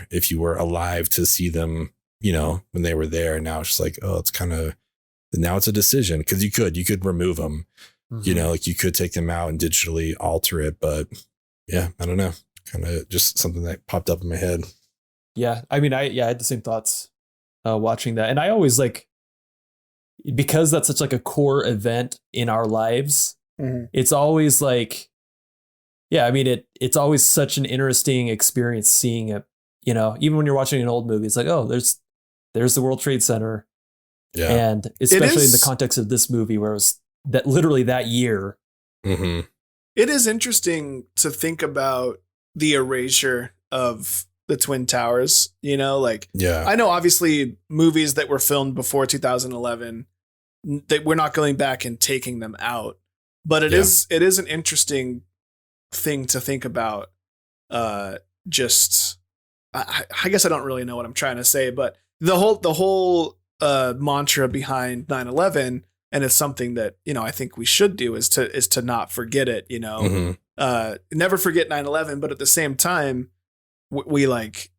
If you were alive to see them, when they were there. Now it's just like, oh, it's kind of, now it's a decision, because you could remove them, like you could take them out and digitally alter it. But yeah, I don't know, kind of just something that popped up in my head. Yeah. I mean, I had the same thoughts watching that. And I always like, because that's such like a core event in our lives, it's always like, I mean, it's always such an interesting experience seeing it, even when you're watching an old movie, it's like, oh, there's the World Trade Center. Yeah. And especially in the context of this movie, where it was that literally that year. Mm-hmm. It is interesting to think about the erasure of the Twin Towers, I know obviously movies that were filmed before 2011, that we're not going back and taking them out, but it is an interesting thing to think about. I guess I don't really know what I'm trying to say, but the whole mantra behind 9/11, and it's something that, I think we should do is to not forget it, never forget 9/11, but at the same time, we like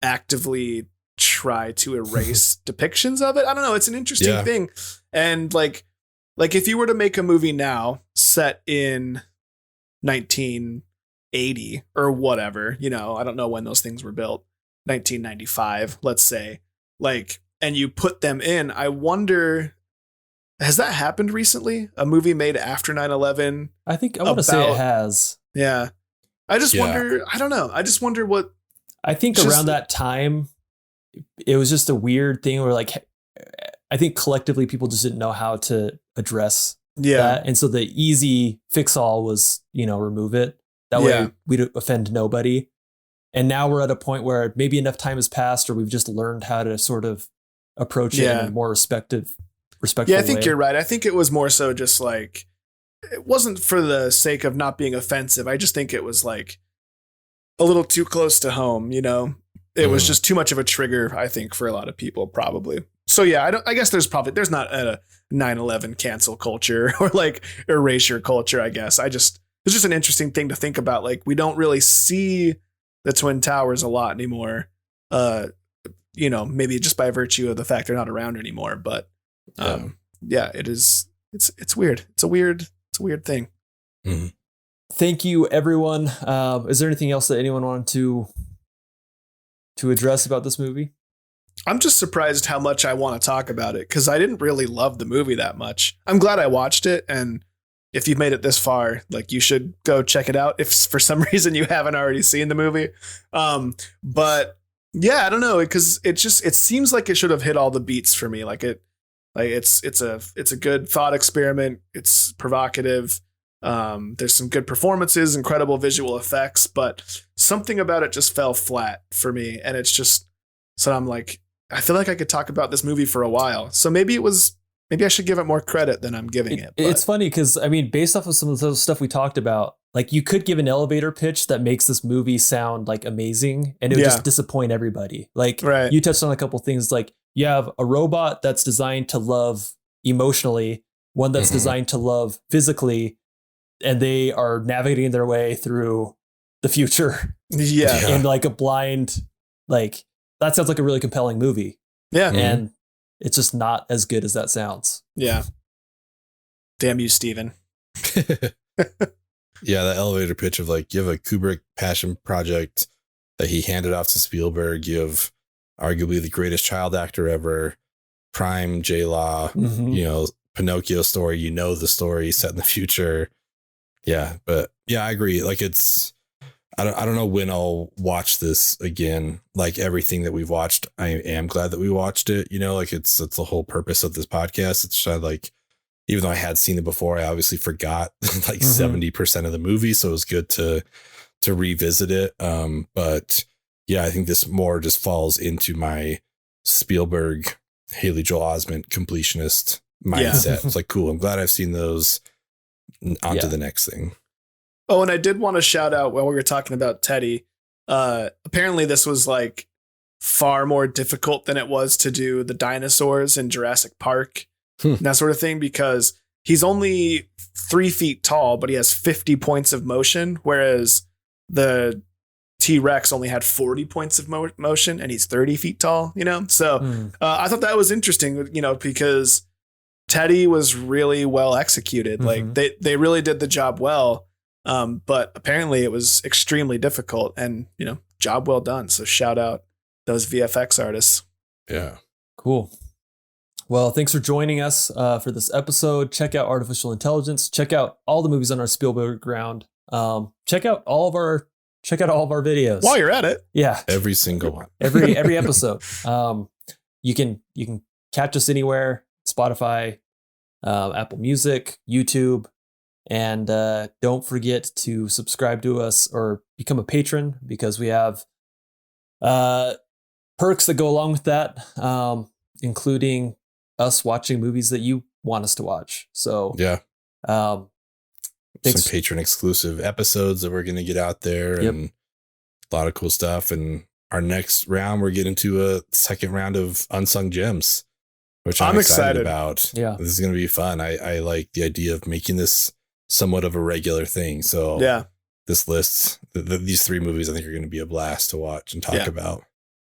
actively try to erase depictions of it. I don't know. It's an interesting thing. And like if you were to make a movie now set in 1980 or whatever, I don't know when those things were built, 1995, let's say, and you put them in, I wonder, has that happened recently? A movie made after 9/11? I think I want to say it has. Yeah. I just wonder, I don't know. I just wonder what. I think around that time, it was just a weird thing where I think collectively people just didn't know how to address that. And so the easy fix all was, remove it. That way we don't offend nobody. And now we're at a point where maybe enough time has passed, or we've just learned how to sort of approach it in a more respectful Yeah, I think way. You're right. I think it was more so just like, it wasn't for the sake of not being offensive. I just think it was like a little too close to home, It was just too much of a trigger, I think, for a lot of people, probably. So yeah, I guess there's not a 9/11 cancel culture or like erasure culture, I guess. It's just an interesting thing to think about. Like, we don't really see the Twin Towers a lot anymore. Maybe just by virtue of the fact they're not around anymore. But it is. It's weird. It's a weird thing. Mm-hmm. Thank you, everyone. Is there anything else that anyone wanted to address about this movie? I'm just surprised how much I want to talk about it, because I didn't really love the movie that much. I'm glad I watched it, and if you've made it this far, like, you should go check it out if for some reason you haven't already seen the movie. But yeah, I don't know, because it seems like it should have hit all the beats for me. It's a good thought experiment. It's provocative. There's some good performances, incredible visual effects, but something about it just fell flat for me. And it's just, so I'm like, I feel like I could talk about this movie for a while. So maybe I should give it more credit than I'm giving it. It's funny because, I mean, based off of some of those stuff we talked about, like you could give an elevator pitch that makes this movie sound like amazing and it would just disappoint everybody. Like you touched on a couple things, like you have a robot that's designed to love emotionally, one that's designed to love physically, and they are navigating their way through the future. Yeah. And like a blind, like that sounds like a really compelling movie. Yeah. And it's just not as good as that sounds. Yeah. Damn you, Steven. Yeah, that elevator pitch of like, you have a Kubrick passion project that he handed off to Spielberg. You have arguably the greatest child actor ever, prime J Law, you know, Pinocchio story, you know, the story set in the future. Yeah, but yeah, I agree. Like I don't know when I'll watch this again. Like everything that we've watched, I am glad that we watched it. You know, like it's the whole purpose of this podcast. It's like, even though I had seen it before, I obviously forgot like 70% of the movie. So it was good to revisit it. But yeah, I think this more just falls into my Spielberg, Haley Joel Osment completionist mindset. It's like, cool. I'm glad I've seen those. On to the next thing. Oh, and I did want to shout out while we were talking about Teddy. Apparently this was like far more difficult than it was to do the dinosaurs in Jurassic Park and that sort of thing, because he's only 3 feet tall, but he has 50 points of motion, whereas the T-Rex only had 40 points of motion and he's 30 feet tall, you know? So I thought that was interesting, you know, because Teddy was really well executed. Like they really did the job well. But apparently it was extremely difficult and, you know, job well done. So shout out those VFX artists. Yeah. Cool. Well, thanks for joining us for this episode. Check out Artificial Intelligence. Check out all the movies on our Spielberg ground. Check out all of our videos while you're at it. Yeah. Every single one. Every episode. You can catch us anywhere. Spotify, Apple Music, YouTube. And don't forget to subscribe to us or become a patron, because we have perks that go along with that, including us watching movies that you want us to watch. So yeah, some patron exclusive episodes that we're going to get out there, and a lot of cool stuff. And our next round, we're getting to a second round of Unsung Gems, which I'm excited about. Yeah, this is going to be fun. I like the idea of making this somewhat of a regular thing. So yeah, this list, these 3 movies, I think are going to be a blast to watch and talk about.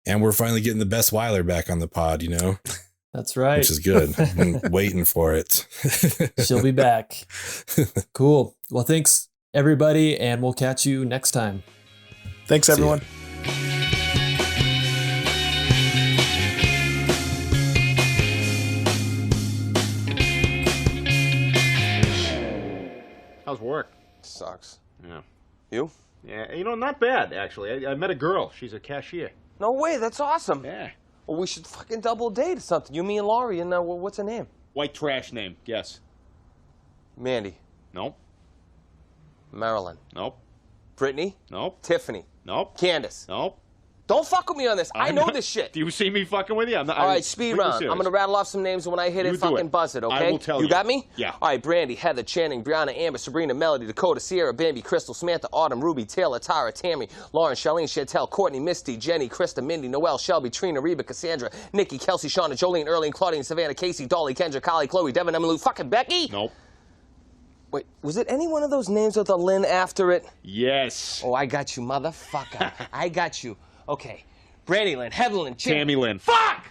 And we're finally getting the Bess Weiler back on the pod, you know? That's right. Which is good. I've been waiting for it. She'll be back. Cool. Well, thanks everybody. And we'll catch you next time. Thanks everyone. How's work? Sucks. Yeah. You? Yeah, you know, not bad, actually. I met a girl. She's a cashier. No way, that's awesome. Yeah. Well, we should fucking double date or something. You, me, and Laurie, and what's her name? White trash name. Guess. Mandy. Nope. Marilyn. Nope. Brittany. Nope. Tiffany. Nope. Candace. Nope. Don't fuck with me on this. I know this shit. Do you see me fucking with you? I'm not. All right, speed round. I'm going to rattle off some names, and when I hit it, fucking buzz it, okay? I will tell you. You got me? Yeah. All right, Brandy, Heather, Channing, Brianna, Amber, Sabrina, Melody, Dakota, Sierra, Bambi, Crystal, Samantha, Autumn, Ruby, Taylor, Tara, Tammy, Lauren, Charlene, Chantel, Courtney, Misty, Jenny, Krista, Mindy, Noelle, Shelby, Trina, Reba, Cassandra, Nikki, Kelsey, Shauna, Jolene, Erling, Claudine, Savannah, Casey, Dolly, Kendra, Kylie, Chloe, Devin, Emily, fucking Becky? Nope. Wait, was it any one of those names with a Lynn after it? Yes. Oh, I got you, motherfucker. I got you. Okay. Brandy Lynn, Heather Lynn, Tammy Lynn. Fuck!